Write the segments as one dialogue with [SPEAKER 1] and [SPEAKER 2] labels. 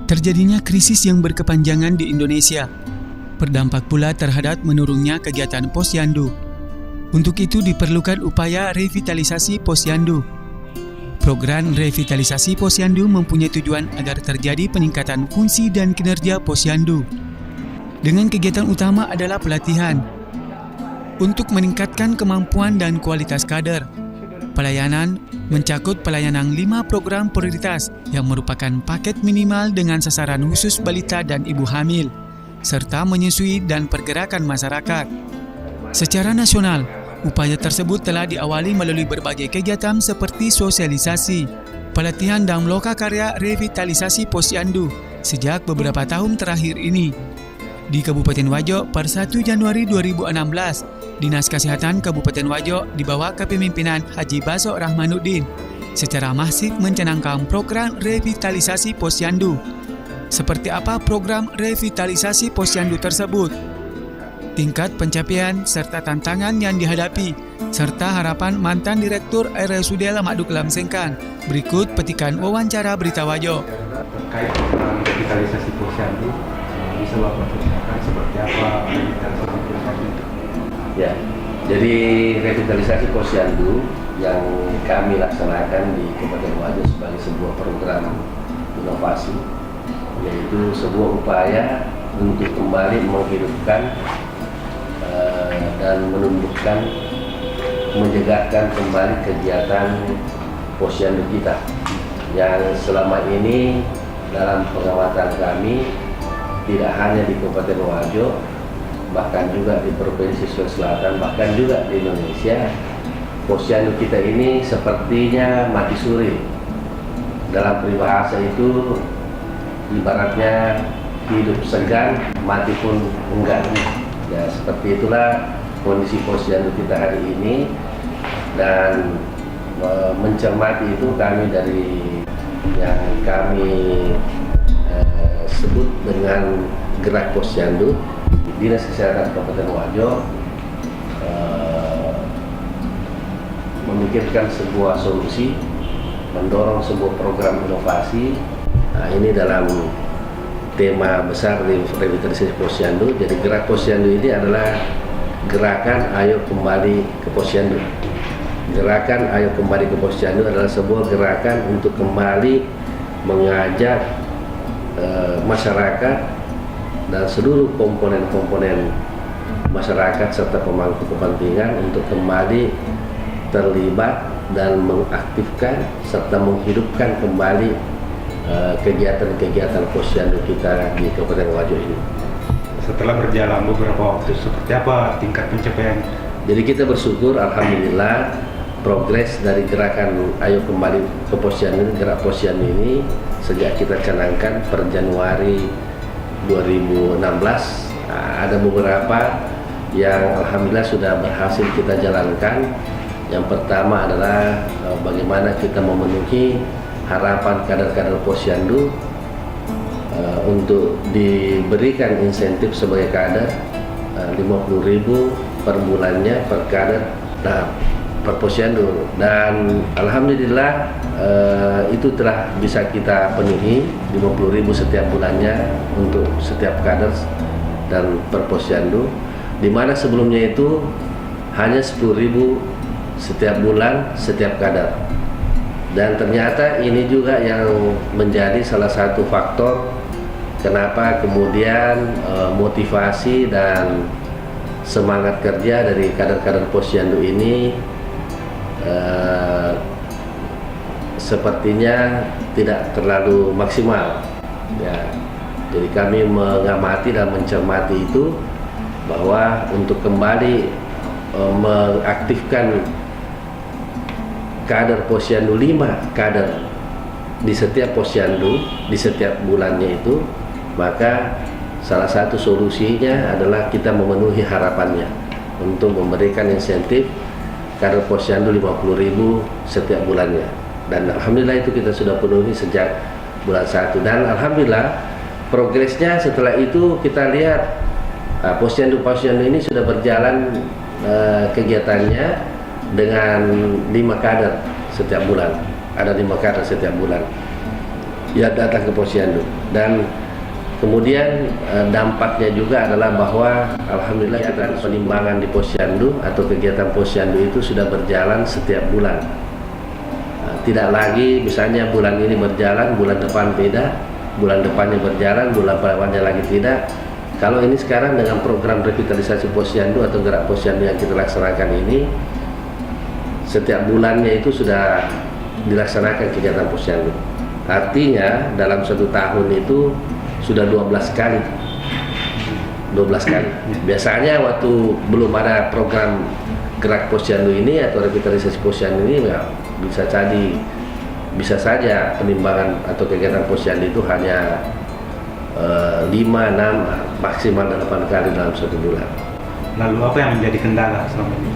[SPEAKER 1] Terjadinya krisis yang berkepanjangan di Indonesia berdampak pula terhadap menurunnya kegiatan posyandu. Untuk itu diperlukan upaya revitalisasi posyandu. Program revitalisasi posyandu mempunyai tujuan agar terjadi peningkatan fungsi dan kinerja posyandu. Dengan kegiatan utama adalah pelatihan untuk meningkatkan kemampuan dan kualitas kader. Pelayanan mencakup pelayanan 5 program prioritas yang merupakan paket minimal dengan sasaran khusus balita dan ibu hamil, serta menyusui dan pergerakan masyarakat. Secara nasional, upaya tersebut telah diawali melalui berbagai kegiatan seperti sosialisasi, pelatihan dan lokakarya revitalisasi posyandu sejak beberapa tahun terakhir ini. Di Kabupaten Wajo per 1 Januari 2016, Dinas Kesehatan Kabupaten Wajo di bawah kepemimpinan Haji Baso Rahmanuddin secara masif mencanangkan program revitalisasi posyandu. Seperti apa program revitalisasi posyandu tersebut? Tingkat pencapaian serta tantangan yang dihadapi, serta harapan mantan Direktur RSUD Lamaduk Lamsengkan. Berikut petikan wawancara Berita Wajo.
[SPEAKER 2] Terkait program revitalisasi posyandu, bisa Bapak ceritakan seperti apa revitalisasi posyandu?
[SPEAKER 3] Ya, jadi revitalisasi posyandu yang kami laksanakan di Kabupaten Wajo sebagai sebuah program inovasi, yaitu sebuah upaya untuk kembali menghidupkan dan menumbuhkan, menyegarkan kembali kegiatan posyandu kita yang selama ini dalam pengamatan kami tidak hanya di Kabupaten Wajo, bahkan juga di Provinsi Sulawesi Selatan, bahkan juga di Indonesia, posyandu kita ini sepertinya mati suri. Dalam peribahasa itu ibaratnya hidup segan, mati pun enggak. Ya, seperti itulah kondisi posyandu kita hari ini. Dan mencermati itu kami dari yang kami sebut dengan Gerak Posyandu, Dinas Kesehatan Kabupaten Wajo memikirkan sebuah solusi, mendorong sebuah program inovasi. Nah, ini dalam tema besar revitalisasi posyandu. Jadi Gerak Posyandu ini adalah gerakan ayo kembali ke posyandu. Gerakan ayo kembali ke posyandu adalah sebuah gerakan untuk kembali mengajak masyarakat dan seluruh komponen-komponen masyarakat serta pemangku kepentingan untuk kembali terlibat dan mengaktifkan serta menghidupkan kembali kegiatan-kegiatan posyandu kita di Kabupaten Wajo ini.
[SPEAKER 2] Setelah berjalan beberapa waktu, seperti apa tingkat pencapaian?
[SPEAKER 3] Jadi kita bersyukur, alhamdulillah, progres dari gerakan Ayo Kembali ke Posyandu, Gerak Posyandu ini sejak kita canangkan per Januari 2016, ada beberapa yang alhamdulillah sudah berhasil kita jalankan. Yang pertama adalah bagaimana kita memenuhi harapan kader-kader posyandu untuk diberikan insentif sebagai kader 50.000 per bulannya per kader per posyandu, dan alhamdulillah itu telah bisa kita penuhi 50.000 setiap bulannya untuk setiap kader dan per posyandu, di mana sebelumnya itu hanya 10.000 setiap bulan setiap kader. Dan ternyata ini juga yang menjadi salah satu faktor kenapa kemudian motivasi dan semangat kerja dari kader-kader posyandu ini sepertinya tidak terlalu maksimal. Ya, jadi kami mengamati dan mencermati itu bahwa untuk kembali mengaktifkan kader posyandu 5 kader di setiap posyandu di setiap bulannya itu, maka salah satu solusinya adalah kita memenuhi harapannya untuk memberikan insentif kader posyandu 50.000 setiap bulannya. Dan alhamdulillah itu kita sudah penuhi sejak bulan 1, dan alhamdulillah progresnya setelah itu kita lihat posyandu-posyandu ini sudah berjalan kegiatannya dengan 5 kader setiap bulan. Ada 5 kader setiap bulan. yang datang ke Posyandu. Dan kemudian dampaknya juga adalah bahwa alhamdulillah kita penimbangan di Posyandu atau kegiatan Posyandu itu sudah berjalan setiap bulan. Tidak lagi misalnya bulan ini berjalan, bulan depan beda, bulan depannya berjalan, bulan depannya lagi tidak. Kalau ini sekarang dengan program revitalisasi Posyandu atau gerak Posyandu yang kita laksanakan ini, setiap bulannya itu sudah dilaksanakan kegiatan Posyandu. Artinya dalam 1 tahun itu sudah 12 kali. 12 kali. Biasanya waktu belum ada program gerak Posyandu ini atau revitalisasi Posyandu ini ya, bisa saja penimbangan atau kegiatan Posyandu itu hanya 5, 6, maksimal 8 kali dalam 1 bulan.
[SPEAKER 2] Lalu apa yang menjadi kendala selama ini?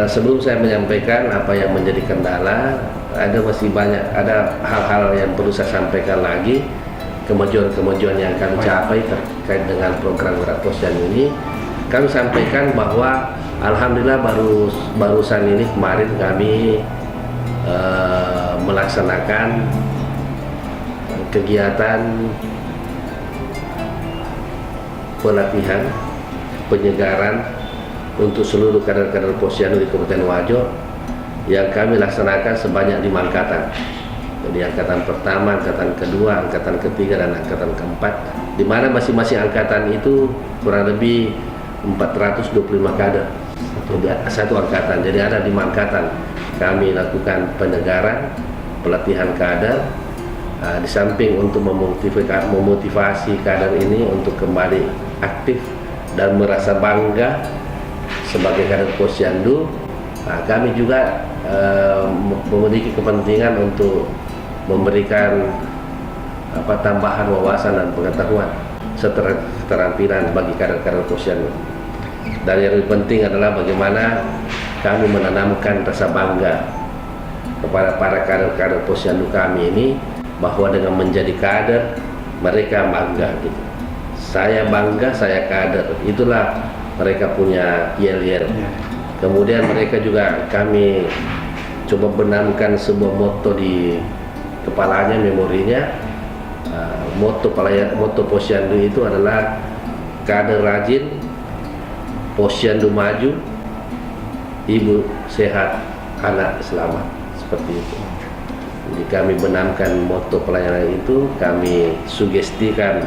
[SPEAKER 3] Sebelum saya menyampaikan apa yang menjadi kendala, ada hal-hal yang perlu saya sampaikan lagi, kemajuan-kemajuan yang kami capai terkait dengan program gerak Posyandu ini. Kami sampaikan bahwa alhamdulillah barusan ini kemarin kami melaksanakan kegiatan pelatihan penyegaran untuk seluruh kader-kader Posyandu di Kabupaten Wajo yang kami laksanakan sebanyak 5 angkatan. Jadi angkatan pertama, angkatan kedua, angkatan ketiga, dan angkatan keempat, di mana masing-masing angkatan itu kurang lebih 425 kader. Jadi satu angkatan, jadi ada 5 angkatan. Kami lakukan penyegaran, pelatihan kader, di samping untuk memotivasi kader ini untuk kembali aktif dan merasa bangga sebagai kader Posyandu. Kami juga memiliki kepentingan untuk memberikan tambahan wawasan dan pengetahuan serta keterampilan bagi kader-kader Posyandu. Dan yang lebih penting adalah bagaimana kami menanamkan rasa bangga kepada para kader-kader Posyandu kami ini, bahwa dengan menjadi kader mereka bangga gitu. Saya bangga, saya kader. Itulah mereka punya yel-yel. Kemudian mereka juga kami coba benamkan sebuah moto di kepalanya, memorinya. Moto Posyandu itu adalah kader rajin, Posyandu maju, ibu sehat, anak selamat. Seperti itu. Jadi kami benamkan moto pelayanan itu, kami sugestikan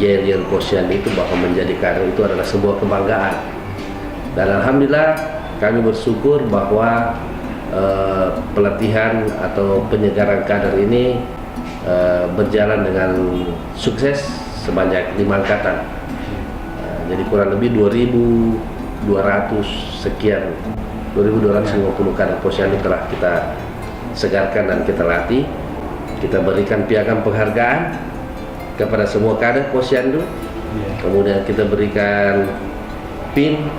[SPEAKER 3] yel-yel Posyandu itu bahwa menjadi kader itu adalah sebuah kebanggaan. Dan alhamdulillah kami bersyukur bahwa pelatihan atau penyegaran kader ini berjalan dengan sukses sebanyak 5 angkatan. Jadi kurang lebih 2.200 sekian, 2.250 kader Posyandu telah kita segarkan dan kita latih. Kita berikan piagam penghargaan kepada semua kader Posyandu. Kemudian kita berikan pin,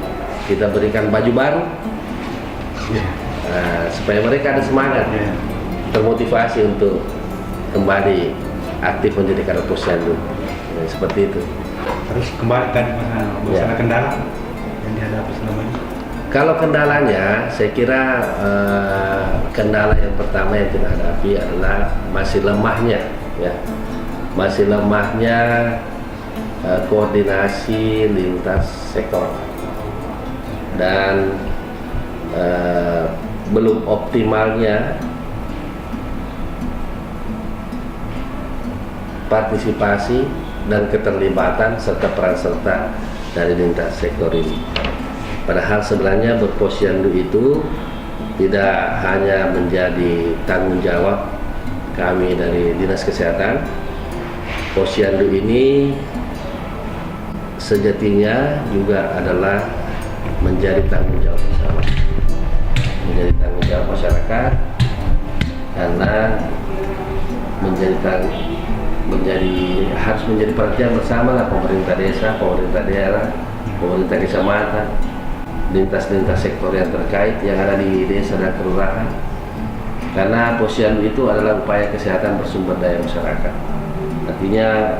[SPEAKER 3] kita berikan baju baru, supaya mereka ada semangat, termotivasi untuk kembali aktif menjadi kader Posyandu. Seperti itu.
[SPEAKER 2] Terus kembali tadi masalah kendala yang dihadapi selama ini.
[SPEAKER 3] Kalau kendalanya, saya kira kendala yang pertama yang kita hadapi adalah masih lemahnya koordinasi lintas sektor, dan belum optimalnya partisipasi dan keterlibatan serta peran serta dari lintas sektor ini. Padahal sebenarnya berposyandu itu tidak hanya menjadi tanggung jawab kami dari Dinas Kesehatan. Posyandu ini sejatinya juga adalah menjadi tanggung jawab bersama, menjadi tanggung jawab masyarakat, karena harus menjadi perhatian bersama lah pemerintah desa, pemerintah daerah, pemerintah kecamatan, lintas-lintas sektor yang terkait yang ada di desa dan kelurahan. Karena posyandu itu adalah upaya kesehatan bersumber daya masyarakat. Artinya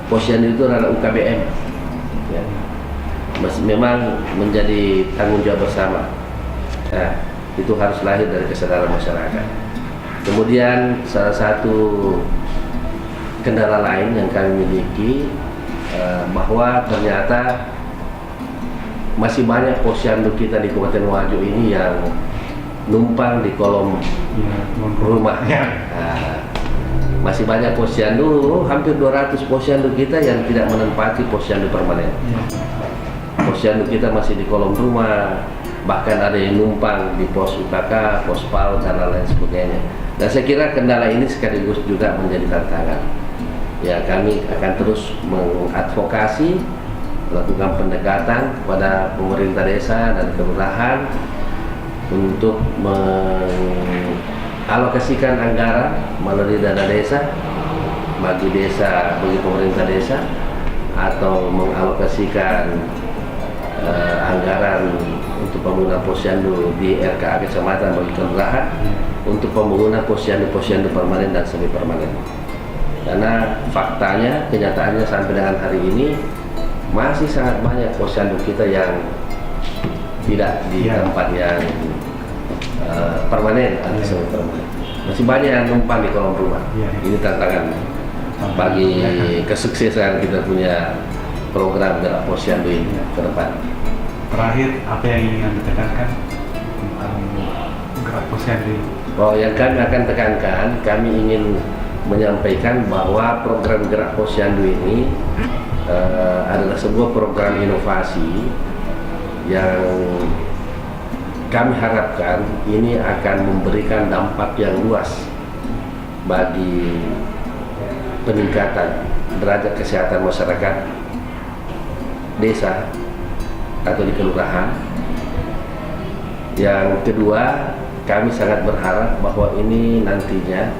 [SPEAKER 3] posyandu itu adalah UKBM, ya. Memang menjadi tanggung jawab bersama. Nah, itu harus lahir dari kesadaran masyarakat. Kemudian salah satu kendala lain yang kami miliki bahwa ternyata masih banyak posyandu kita di Kabupaten Wajo ini yang numpang di kolom rumah. Masih banyak posyandu, hampir 200 posyandu kita yang tidak menempati posyandu permanen. Posyandu kita masih di kolom rumah, bahkan ada yang numpang di pos UKK, pos PAUD, dan lain sebagainya. Dan saya kira kendala ini sekaligus juga menjadi tantangan. Ya, kami akan terus mengadvokasi, melakukan pendekatan kepada pemerintah desa dan kelurahan untuk mengalokasikan anggaran melalui dana desa bagi pemerintah desa, atau mengalokasikan anggaran untuk pembangunan posyandu di RKA kecamatan bagi kelurahan untuk pembangunan posyandu permanen dan semi permanen. Karena faktanya, kenyataannya sampai dengan hari ini masih sangat banyak posyandu kita yang tidak di tempat yang permanen atau semi permanen. Masih banyak yang numpang di kolom rumah. Ini tantangan bagi kesuksesan kita punya program gerak posyandu ini ke depan.
[SPEAKER 2] Terakhir, apa yang ingin Anda tekankan tentang gerak posyandu?
[SPEAKER 3] Yang kami akan tekankan, kami ingin menyampaikan bahwa program gerak posyandu ini adalah sebuah program inovasi yang kami harapkan ini akan memberikan dampak yang luas bagi peningkatan derajat kesehatan masyarakat desa atau di kelurahan. Yang kedua, kami sangat berharap bahwa ini nantinya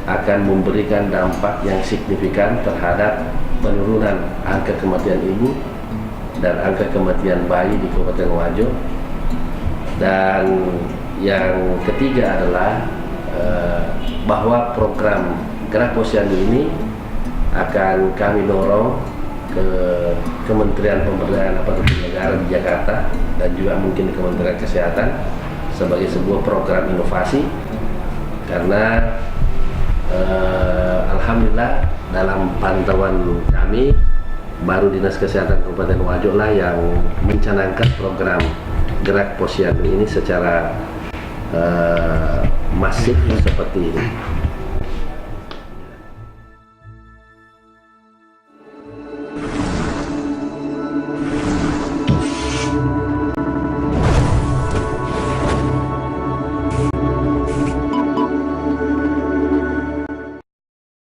[SPEAKER 3] akan memberikan dampak yang signifikan terhadap penurunan angka kematian ibu dan angka kematian bayi di Kabupaten Wajo. Dan yang ketiga adalah bahwa program gerak posyandu ini akan kami dorong ke Kementerian Pemberdayaan Aparatur Negara di Jakarta dan juga mungkin di Kementerian Kesehatan sebagai sebuah program inovasi, karena alhamdulillah dalam pantauan kami baru Dinas Kesehatan Kabupaten Wajo lah yang mencanangkan program gerak posyandu ini secara masif seperti ini.